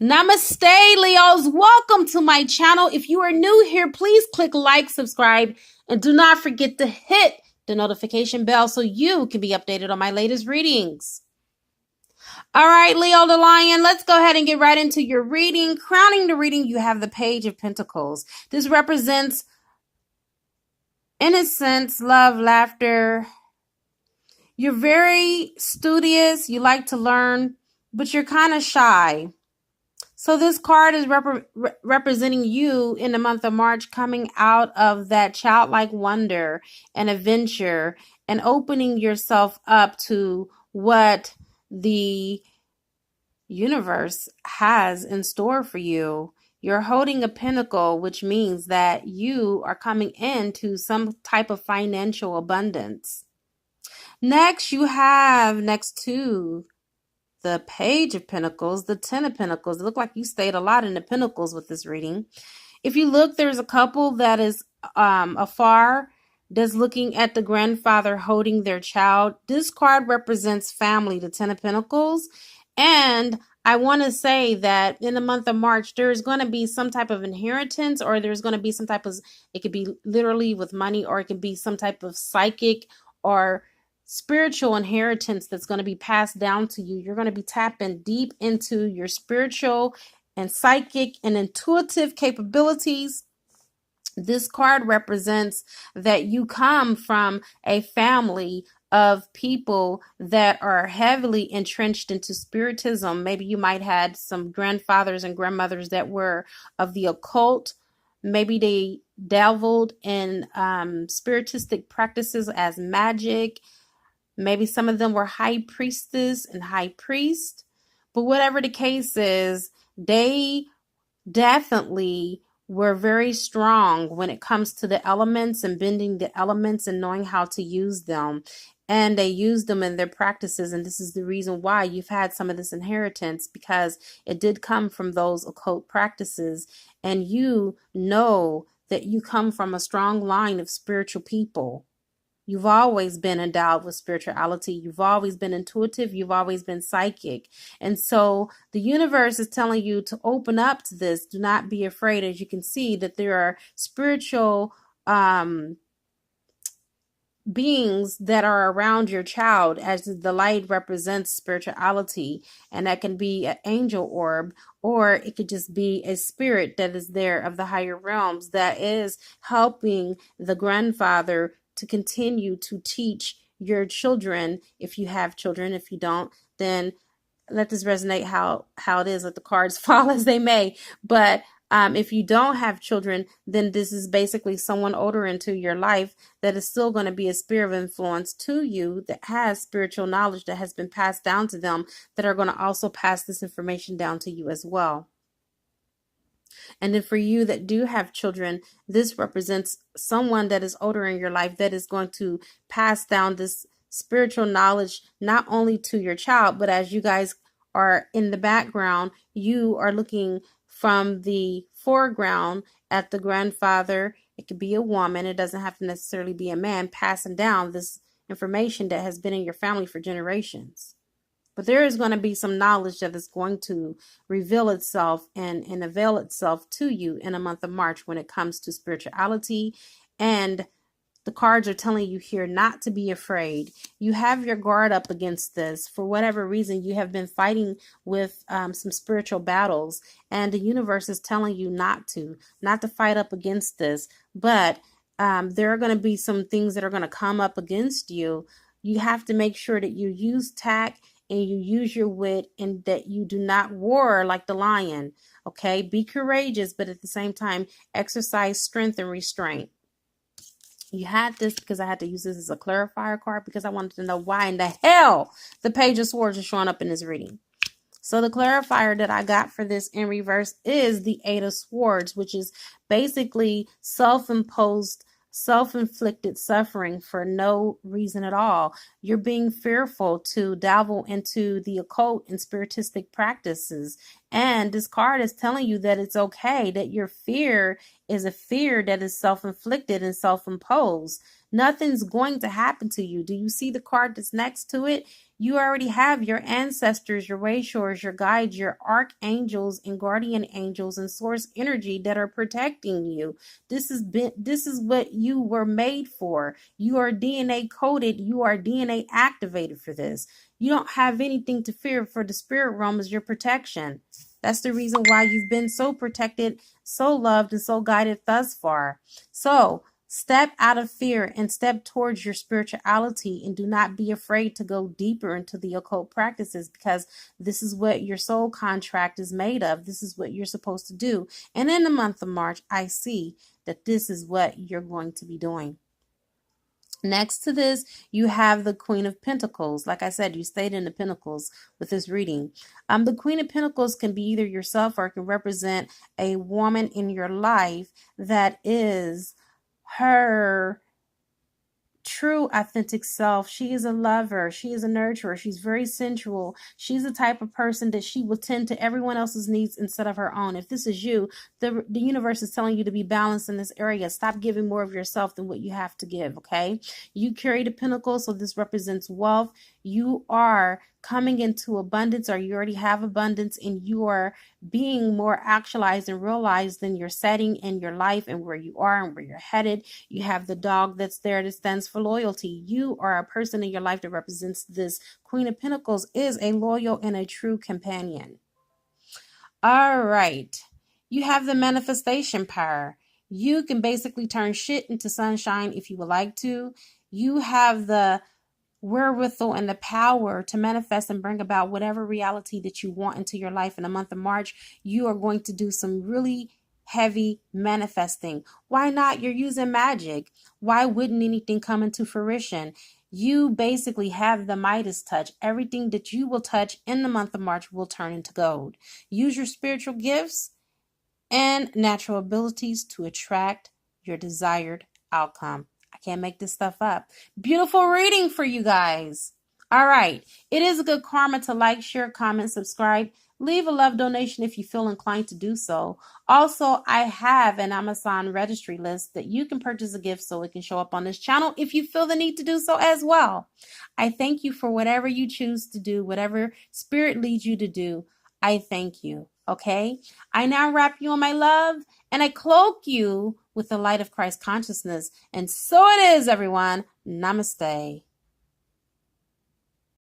Namaste, Leos. Welcome to my channel. If you are new here, please click like, subscribe, and do not forget to hit the notification bell so you can be updated on my latest readings. All right, Leo the Lion, let's go ahead and get right into your reading. Crowning the reading, you have the Page of Pentacles. This represents innocence, love, laughter. You're very studious. You like to learn, but you're kind of shy. So this card is representing you in the month of March, coming out of that childlike wonder and adventure and opening yourself up to what the universe has in store for you. You're holding a pinnacle, which means that you are coming into some type of financial abundance. Next, you have next to the Page of Pentacles, the Ten of Pentacles. It looked like you stayed a lot in the Pentacles with this reading. If you look, there's a couple that is afar that's looking at the grandfather holding their child. This card represents family, the Ten of Pentacles. And I want to say that in the month of March, there's going to be some type of inheritance, or there's going to be some type of, it could be literally with money, or it could be some type of psychic or spiritual inheritance that's going to be passed down to you. You're going to be tapping deep into your spiritual and psychic and intuitive capabilities. This card represents that you come from a family of people that are heavily entrenched into spiritism. Maybe you might have some grandfathers and grandmothers that were of the occult. Maybe they dabbled in spiritistic practices as magic. Maybe some of them were high priestess and high priest. But whatever the case is, they definitely were very strong when it comes to the elements and bending the elements and knowing how to use them. And they used them in their practices. And this is the reason why you've had some of this inheritance, because it did come from those occult practices. And you know that you come from a strong line of spiritual people. You've always been endowed with spirituality. You've always been intuitive. You've always been psychic. And so the universe is telling you to open up to this. Do not be afraid. As you can see, that there are spiritual beings that are around your child, as the light represents spirituality. And that can be an angel orb, or it could just be a spirit that is there of the higher realms that is helping the grandfather to continue to teach your children. If you have children, if you don't, then let this resonate how it is. Let the cards fall as they may. But if you don't have children, then this is basically someone older into your life that is still going to be a sphere of influence to you, that has spiritual knowledge that has been passed down to them, that are going to also pass this information down to you as well. And then for you that do have children, this represents someone that is older in your life that is going to pass down this spiritual knowledge, not only to your child, but as you guys are in the background, you are looking from the foreground at the grandfather. It could be a woman. It doesn't have to necessarily be a man, passing down this information that has been in your family for generations. But there is going to be some knowledge that is going to reveal itself and avail itself to you in a month of March when it comes to spirituality. And the cards are telling you here not to be afraid. You have your guard up against this. For whatever reason, you have been fighting with some spiritual battles. And the universe is telling you not to fight up against this. But there are going to be some things that are going to come up against you. You have to make sure that you use tact and you use your wit, and that you do not war like the lion. Okay, be courageous, but at the same time, exercise strength and restraint. You had this because I had to use this as a clarifier card, because I wanted to know why in the hell the Page of Swords is showing up in this reading. So the clarifier that I got for this in reverse is the Eight of Swords, which is basically self-imposed, self-inflicted suffering for no reason at all. You're being fearful to dabble into the occult and spiritistic practices. And this card is telling you that it's okay, that your fear is a fear that is self-inflicted and self-imposed. Nothing's going to happen to you. Do you see the card that's next to it? You already have your ancestors, your wayshores, your guides, your archangels and guardian angels and source energy that are protecting you. This is what you were made for. You are DNA coded. You are DNA activated for this. You don't have anything to fear, for the spirit realm is your protection. That's the reason why you've been so protected, so loved, and so guided thus far. So step out of fear and step towards your spirituality, and do not be afraid to go deeper into the occult practices, because this is what your soul contract is made of. This is what you're supposed to do. And in the month of March, I see that this is what you're going to be doing. Next to this, you have the Queen of Pentacles. Like I said, you stayed in the Pentacles with this reading. The Queen of Pentacles can be either yourself, or it can represent a woman in your life that is her true authentic self. She is a lover. She is a nurturer. She's very sensual. She's the type of person that she will tend to everyone else's needs instead of her own. If this is you, the universe is telling you to be balanced in this area. Stop giving more of yourself than what you have to give, okay? You carry the pentacle, so this represents wealth. You are coming into abundance, or you already have abundance, and you are being more actualized and realized in your setting and your life and where you are and where you're headed. You have the dog that's there that stands for loyalty. You are a person in your life that represents this. Queen of Pentacles is a loyal and a true companion. All right. You have the manifestation power. You can basically turn shit into sunshine if you would like to. You have the wherewithal and the power to manifest and bring about whatever reality that you want into your life. In the month of March, you are going to do some really heavy manifesting. Why not? You're using magic. Why wouldn't anything come into fruition? You basically have the Midas touch. Everything that you will touch in the month of March will turn into gold. Use your spiritual gifts and natural abilities to attract your desired outcome. I can't make this stuff up. Beautiful reading for you guys. All right. It is a good karma to like, share, comment, subscribe. Leave a love donation if you feel inclined to do so. Also, I have an Amazon registry list that you can purchase a gift so it can show up on this channel if you feel the need to do so as well. I thank you for whatever you choose to do, whatever spirit leads you to do. I thank you. Okay? I now wrap you in my love, and I cloak you with the light of Christ consciousness. And so it is, everyone. Namaste.